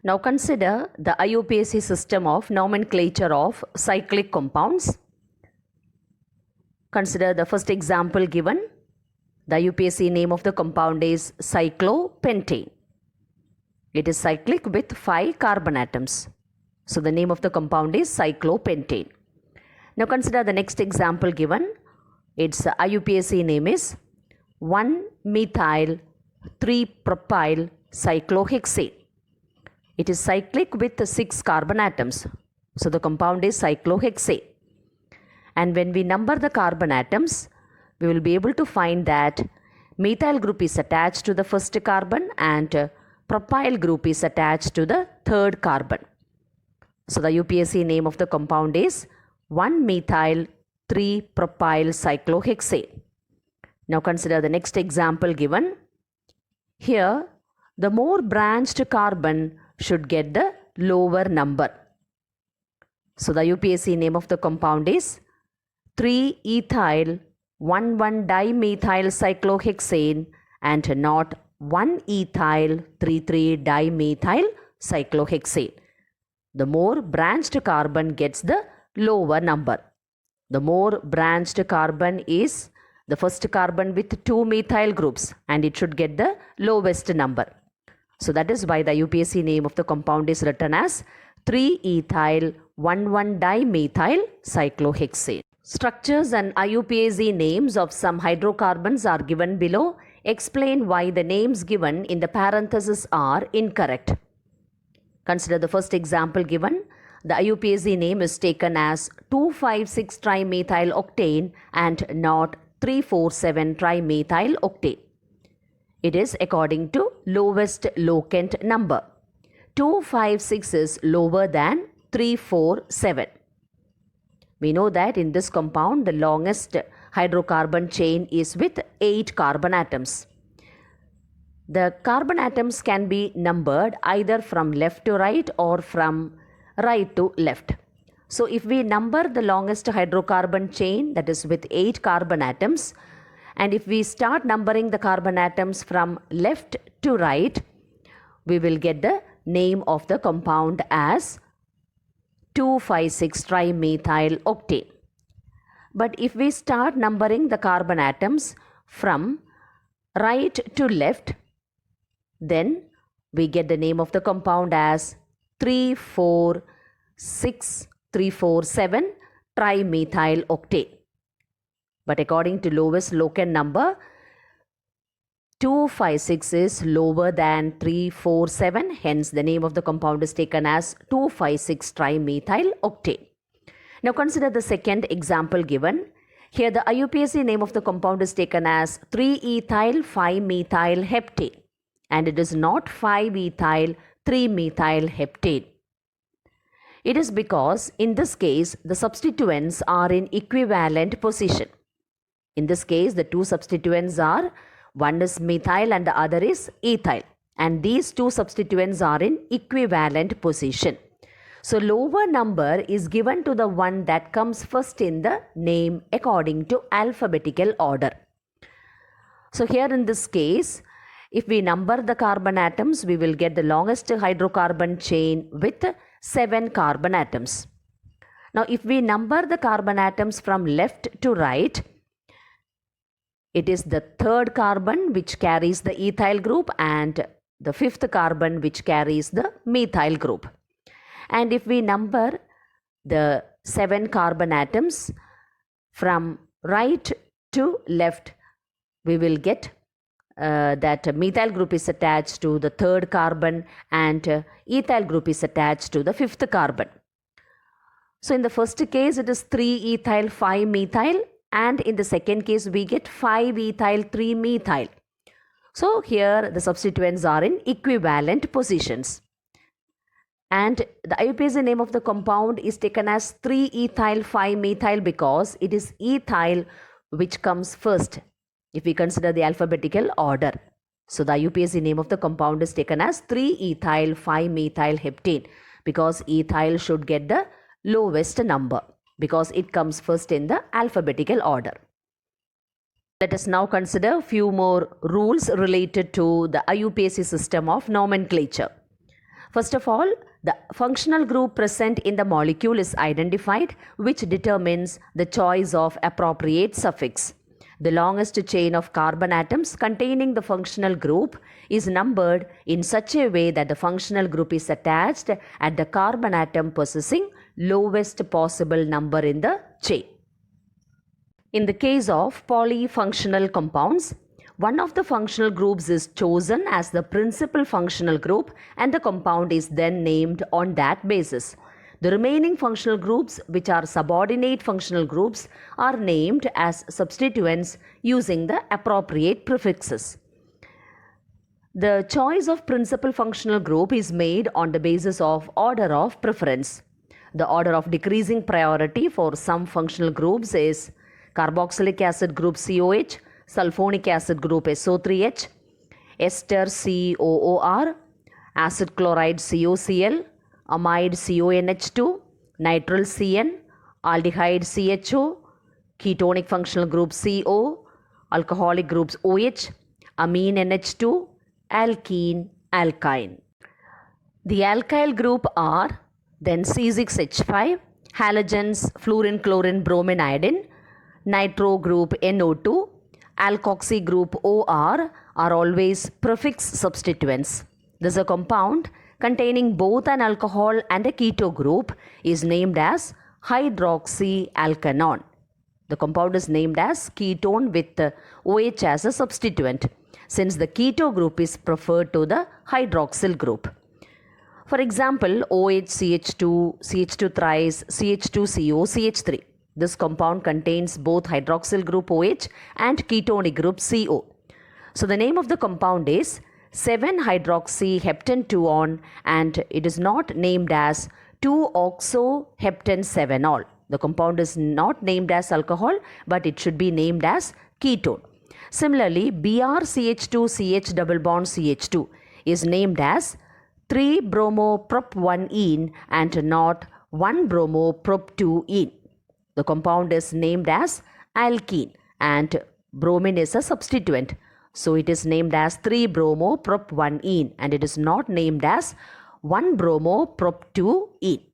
Now consider the IUPAC system of nomenclature of cyclic compounds. Consider the first example given. The IUPAC name of the compound is cyclopentane. It is cyclic with 5 carbon atoms. So the name of the compound is cyclopentane. Now consider the next example given. Its IUPAC name is 1-methyl 3-propyl cyclohexane. It is cyclic with 6 carbon atoms. So the compound is cyclohexane. And when we number the carbon atoms, we will be able to find that methyl group is attached to the first carbon and propyl group is attached to the third carbon. So the IUPAC name of the compound is 1-methyl 3-propyl cyclohexane. Now consider the next example given. Here, the more branched carbon should get the lower number. So the IUPAC name of the compound is 3-ethyl 1,1-dimethyl cyclohexane and not 1-ethyl 3,3-dimethyl cyclohexane. The more branched carbon gets the lower number. The more branched carbon is the first carbon with 2 methyl groups and it should get the lowest number. So that is why the IUPAC name of the compound is written as 3-ethyl 1,1-dimethyl cyclohexane. Structures and IUPAC names of some hydrocarbons are given below. Explain why the names given in the parentheses are incorrect. Consider the first example given. The IUPAC name is taken as 2,5,6-trimethyl octane and not 3,4,7-trimethyl octane. It is according to lowest locant number. 2,5,6 is lower than 3,4,7. We know that in this compound the longest hydrocarbon chain is with 8 carbon atoms. The carbon atoms can be numbered either from left to right or from right to left. So if we number the longest hydrocarbon chain, that is with 8 carbon atoms, and if we start numbering the carbon atoms from left to right, we will get the name of the compound as 2,5,6-trimethyl octane. But if we start numbering the carbon atoms from right to left, then we get the name of the compound as 3,4,6,3,4,7-trimethyl octane. But according to lowest locant number, 2,5,6 is lower than 3,4,7. Hence, the name of the compound is taken as 2,5,6-trimethyl octane. Now, consider the second example given. Here, the IUPAC name of the compound is taken as 3-ethyl 5-methyl heptane. And it is not 5-ethyl 3-methyl heptane. It is because in this case the substituents are in equivalent position. In this case the two substituents are, one is methyl and the other is ethyl, and these two substituents are in equivalent position. So lower number is given to the one that comes first in the name according to alphabetical order. So here in this case, if we number the carbon atoms, we will get the longest hydrocarbon chain with 7 carbon atoms. Now, if we number the carbon atoms from left to right, it is the third carbon which carries the ethyl group and the fifth carbon which carries the methyl group. And if we number the 7 carbon atoms from right to left, we will get that methyl group is attached to the third carbon and ethyl group is attached to the fifth carbon. So in the first case it is 3-ethyl 5-methyl, and in the second case we get 5-ethyl 3-methyl. So here the substituents are in equivalent positions. And the IUPAC name of the compound is taken as 3-ethyl 5-methyl because it is ethyl which comes first if we consider the alphabetical order. So the IUPAC name of the compound is taken as 3-ethyl 5-methyl heptane because ethyl should get the lowest number because it comes first in the alphabetical order. Let us now consider few more rules related to the IUPAC system of nomenclature. First of all, the functional group present in the molecule is identified, which determines the choice of appropriate suffix. The longest chain of carbon atoms containing the functional group is numbered in such a way that the functional group is attached at the carbon atom possessing lowest possible number in the chain. In the case of polyfunctional compounds, one of the functional groups is chosen as the principal functional group and the compound is then named on that basis. The remaining functional groups, which are subordinate functional groups, are named as substituents using the appropriate prefixes. The choice of principal functional group is made on the basis of order of preference. The order of decreasing priority for some functional groups is carboxylic acid group COH, sulfonic acid group SO3H, ester COOR, acid chloride COCl, amide CONH2, nitrile CN, aldehyde CHO, ketonic functional group CO, alcoholic groups OH, amine NH2, alkene, alkyne. The alkyl group are then C6H5, halogens fluorine, chlorine, bromine, iodine, nitro group NO2, alkoxy group OR are always prefix substituents. Thus a compound containing both an alcohol and a keto group is named as hydroxyalkanone. The compound is named as ketone with OH as a substituent, since the keto group is preferred to the hydroxyl group. For example, OH, CH2, CH2 thrice, CH2CO, CH3. This compound contains both hydroxyl group OH and ketonic group CO. So the name of the compound is 7-hydroxyheptane-2-on and it is not named as 2-oxoheptane-7-ol. The compound is not named as alcohol, but it should be named as ketone. Similarly, BrCH2CH double bond CH2 is named as 3-bromoprop-1-ene and not 1-bromoprop-2-ene. The compound is named as alkene and bromine is a substituent. So it is named as 3-bromoprop-1-ene and it is not named as 1-bromoprop-2-ene.